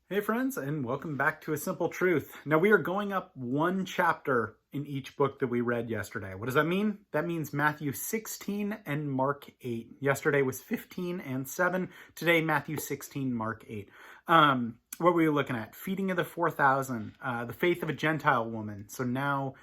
Hey friends, and welcome back to A Simple Truth. Now we are going up one chapter in each book that we read yesterday. What does that mean? That means Matthew 16 and Mark 8. Yesterday was 15 and 7. Today, Matthew 16, Mark 8. What were we looking at? Feeding of the 4,000, the faith of a Gentile woman. So now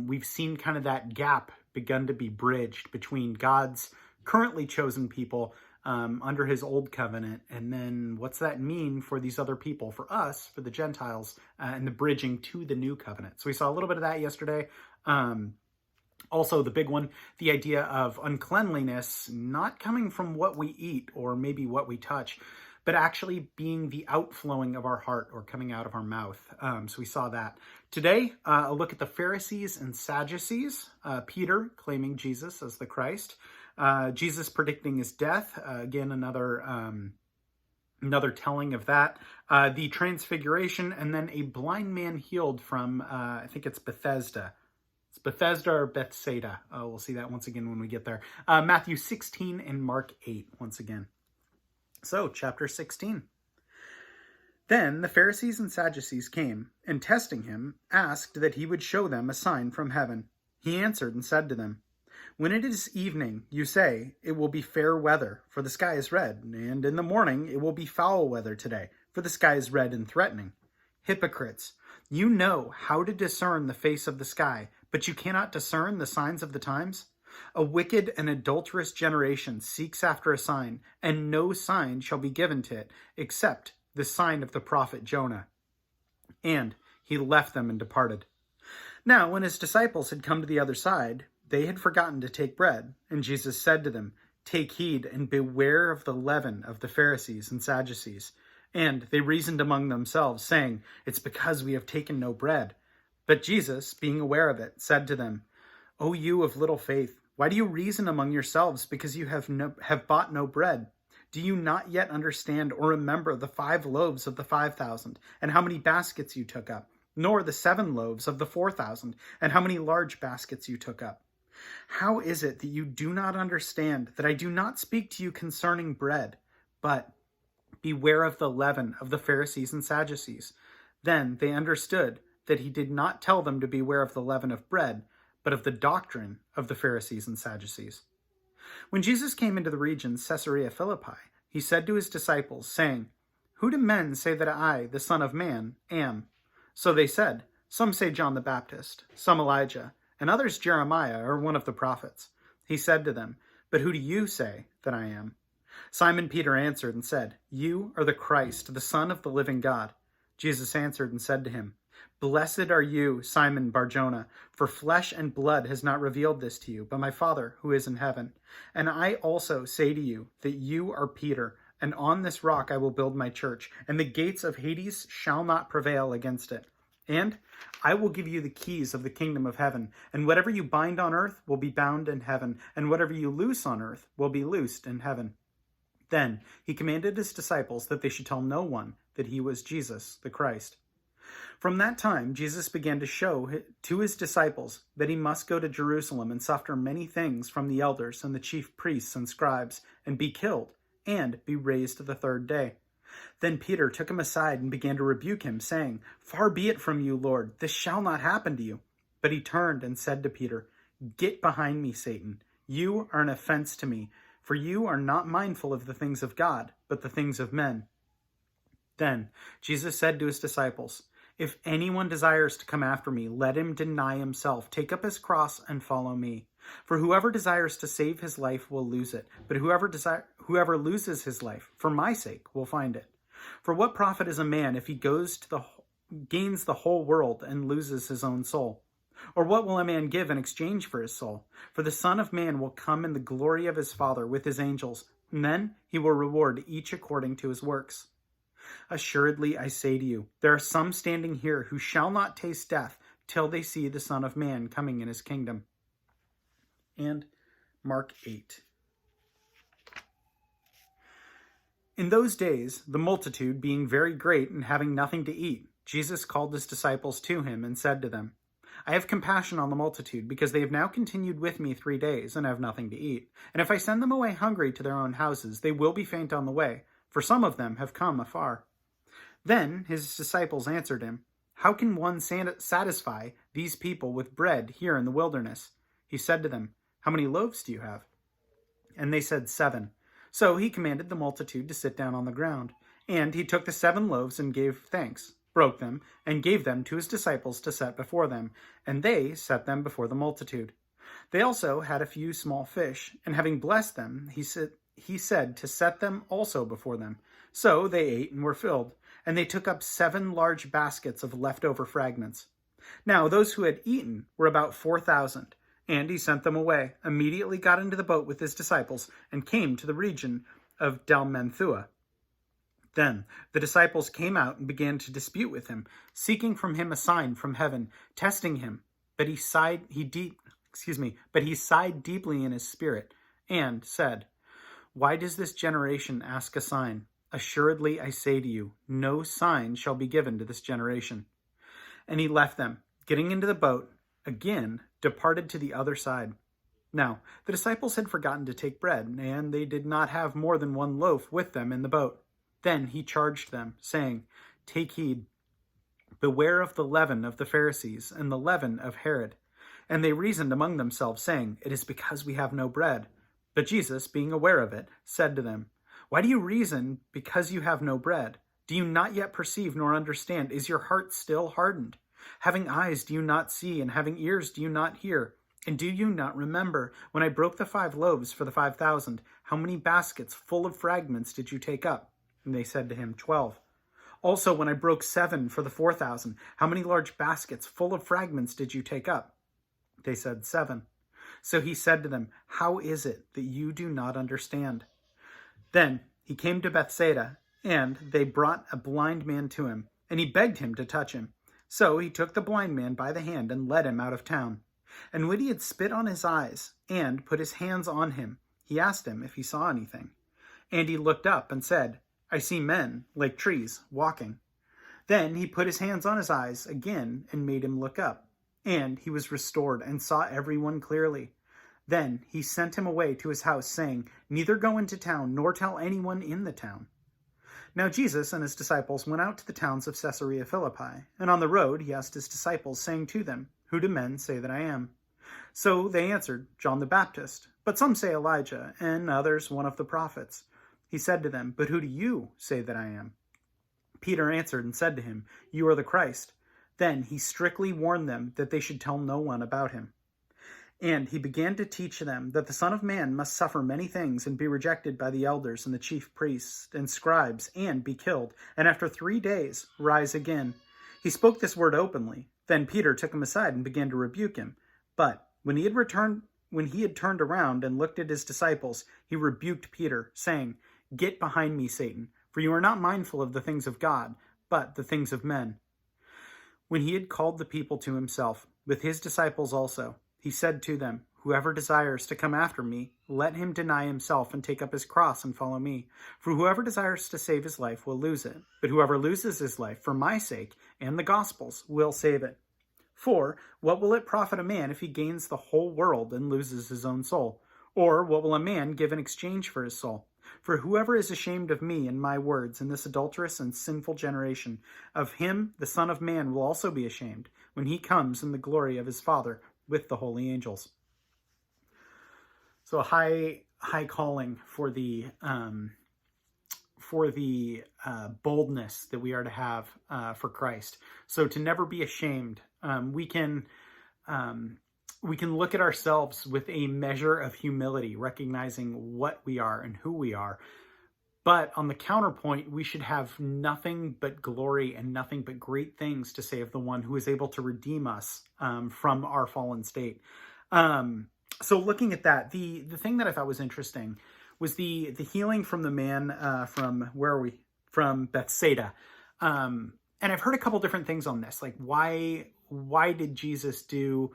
we've seen kind of that gap begun to be bridged between God's currently chosen people under his old covenant. And then what's that mean for these other people, for us, for the Gentiles, and the bridging to the new covenant. So we saw a little bit of that yesterday. Also, the big one, the idea of uncleanliness not coming from what we eat or maybe what we touch, but actually being the outflowing of our heart or coming out of our mouth. So we saw that. Today, a look at the Pharisees and Sadducees, Peter claiming Jesus as the Christ, Jesus predicting his death, again, another telling of that, the transfiguration, and then a blind man healed from, I think it's Bethesda. It's Bethesda or Bethsaida. We'll see that once again when we get there. Matthew 16 and Mark 8 once again. So, chapter 16. Then the Pharisees and Sadducees came, and testing him, asked that he would show them a sign from heaven. He answered and said to them, "When it is evening, you say, it will be fair weather, for the sky is red, and in the morning it will be foul weather today, for the sky is red and threatening. Hypocrites, you know how to discern the face of the sky, but you cannot discern the signs of the times? A wicked and adulterous generation seeks after a sign, and no sign shall be given to it, except the sign of the prophet Jonah." And he left them and departed. Now, when his disciples had come to the other side, they had forgotten to take bread, and Jesus said to them, "Take heed and beware of the leaven of the Pharisees and Sadducees." And they reasoned among themselves, saying, "It's because we have taken no bread." But Jesus, being aware of it, said to them, "O you of little faith, why do you reason among yourselves because you have bought no bread? Do you not yet understand or remember the 5 loaves of the 5,000, and how many baskets you took up? Nor the 7 loaves of the 4,000, and how many large baskets you took up? How is it that you do not understand that I do not speak to you concerning bread, but beware of the leaven of the Pharisees and Sadducees?" Then they understood that he did not tell them to beware of the leaven of bread, but of the doctrine of the Pharisees and Sadducees. When Jesus came into the region Caesarea Philippi, he said to his disciples, saying, "Who do men say that I, the Son of Man, am?" So they said, "Some say John the Baptist, some Elijah, and others Jeremiah or one of the prophets." He said to them, "But who do you say that I am?" Simon Peter answered and said, "You are the Christ, the Son of the living God." Jesus answered and said to him, "Blessed are you, Simon Bar-Jonah, for flesh and blood has not revealed this to you, but my Father who is in heaven. And I also say to you that you are Peter, and on this rock I will build my church, and the gates of Hades shall not prevail against it. And I will give you the keys of the kingdom of heaven, and whatever you bind on earth will be bound in heaven, and whatever you loose on earth will be loosed in heaven." Then he commanded his disciples that they should tell no one that he was Jesus, the Christ. From that time, Jesus began to show to his disciples that he must go to Jerusalem and suffer many things from the elders and the chief priests and scribes, and be killed, and be raised the 3rd day. Then Peter took him aside and began to rebuke him, saying, "Far be it from you, Lord, this shall not happen to you." But he turned and said to Peter, "Get behind me, Satan. You are an offense to me, for you are not mindful of the things of God, but the things of men." Then Jesus said to his disciples, "If anyone desires to come after me, let him deny himself, take up his cross, and follow me. For whoever desires to save his life will lose it, but whoever loses his life for my sake will find it. For what profit is a man if he gains the whole world and loses his own soul? Or what will a man give in exchange for his soul? For the Son of Man will come in the glory of his Father with his angels, and then he will reward each according to his works. Assuredly, I say to you, there are some standing here who shall not taste death till they see the Son of Man coming in his kingdom." And Mark 8. In those days, the multitude being very great and having nothing to eat, Jesus called his disciples to him and said to them, "I have compassion on the multitude, because they have now continued with me 3 days and have nothing to eat. And if I send them away hungry to their own houses, they will be faint on the way, for some of them have come afar." Then his disciples answered him, "How can one satisfy these people with bread here in the wilderness?" He said to them, "How many loaves do you have?" And they said, 7. So he commanded the multitude to sit down on the ground. And he took the 7 loaves and gave thanks, broke them, and gave them to his disciples to set before them. And they set them before the multitude. They also had a few small fish, and having blessed them, he said to set them also before them. So they ate and were filled, and they took up 7 large baskets of leftover fragments. Now those who had eaten were about 4,000. And he sent them away, immediately got into the boat with his disciples, and came to the region of Dalmanthua. Then the disciples came out and began to dispute with him, seeking from him a sign from heaven, testing him. But he sighed deeply in his spirit, and said, "Why does this generation ask a sign? Assuredly I say to you, no sign shall be given to this generation." And he left them, getting into the boat, again departed to the other side. Now the disciples had forgotten to take bread, and they did not have more than 1 loaf with them in the boat. Then he charged them, saying, "Take heed, beware of the leaven of the Pharisees and the leaven of Herod." And they reasoned among themselves, saying, "It is because we have no bread." But Jesus, being aware of it, said to them, "Why do you reason because you have no bread? Do you not yet perceive nor understand? Is your heart still hardened? Having eyes, do you not see? And having ears, do you not hear? And do you not remember when I broke the 5 loaves for the 5,000? How many baskets full of fragments did you take up?" And they said to him, 12. "Also, when I broke 7 for the 4,000, how many large baskets full of fragments did you take up?" They said, 7. So he said to them, "How is it that you do not understand?" Then he came to Bethsaida, and they brought a blind man to him, and he begged him to touch him. So he took the blind man by the hand and led him out of town. And when he had spit on his eyes and put his hands on him, he asked him if he saw anything. And he looked up and said, "I see men, like trees, walking." Then he put his hands on his eyes again and made him look up. And he was restored and saw everyone clearly. Then he sent him away to his house, saying, "Neither go into town nor tell anyone in the town." Now Jesus and his disciples went out to the towns of Caesarea Philippi, and on the road he asked his disciples, saying to them, "Who do men say that I am?" So they answered, "John the Baptist, but some say Elijah, and others one of the prophets." He said to them, "But who do you say that I am?" Peter answered and said to him, "You are the Christ." Then he strictly warned them that they should tell no one about him. And he began to teach them that the Son of Man must suffer many things and be rejected by the elders and the chief priests and scribes and be killed, and after 3 days rise again. He spoke this word openly. Then Peter took him aside and began to rebuke him. But when he had turned around and looked at his disciples, he rebuked Peter, saying, "Get behind me, Satan, for you are not mindful of the things of God, but the things of men." When he had called the people to himself, with his disciples also, he said to them, "Whoever desires to come after me, let him deny himself and take up his cross and follow me. For whoever desires to save his life will lose it. But whoever loses his life for my sake and the gospel's will save it. For what will it profit a man if he gains the whole world and loses his own soul? Or what will a man give in exchange for his soul? For whoever is ashamed of me and my words in this adulterous and sinful generation, of him the Son of Man will also be ashamed when he comes in the glory of his Father with the holy angels." So a high calling for the boldness that we are to have for Christ. So to never be ashamed, we can look at ourselves with a measure of humility, recognizing what we are and who we are. But on the counterpoint, we should have nothing but glory and nothing but great things to say of the one who is able to redeem us from our fallen state. So looking at that, the thing that I thought was interesting was the healing from the man from Bethsaida. And I've heard a couple different things on this, like why did Jesus do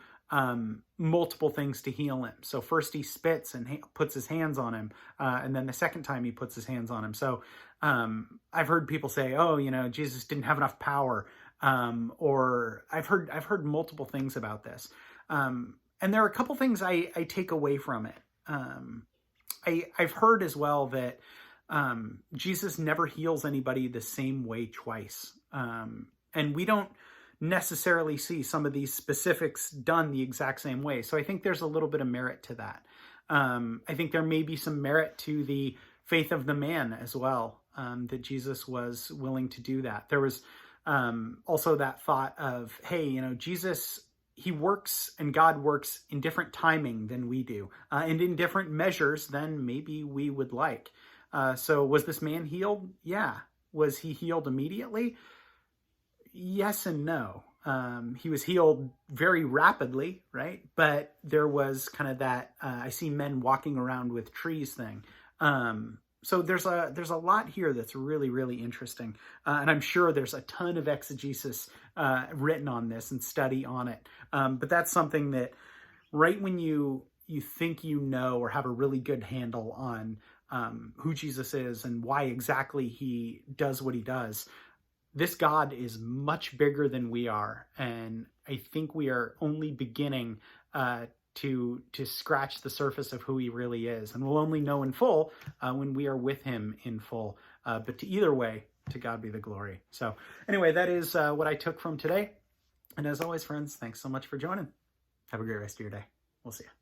multiple things to heal him? So first he spits and puts his hands on him, and then the second time he puts his hands on him. So I've heard people say, "Oh, Jesus didn't have enough power," or I've heard multiple things about this. And there are a couple things I take away from it. I've heard as well that Jesus never heals anybody the same way twice. And we don't necessarily see some of these specifics done the exact same way. So I think there's a little bit of merit to that. I think there may be some merit to the faith of the man as well, that Jesus was willing to do that. There was also that thought of, hey, Jesus, he works and God works in different timing than we do, and in different measures than maybe we would like. So was this man healed? Yeah. Was he healed immediately? Yes and no. He was healed very rapidly, right? But there was kind of that, I see men walking around with trees thing. So there's a lot here that's really, really interesting. And I'm sure there's a ton of exegesis written on this and study on it. But that's something that right when you think or have a really good handle on who Jesus is and why exactly he does what he does, this God is much bigger than we are. And I think we are only beginning to scratch the surface of who he really is. And we'll only know in full when we are with him in full. But to either way, to God be the glory. So anyway, that is what I took from today. And as always, friends, thanks so much for joining. Have a great rest of your day. We'll see you.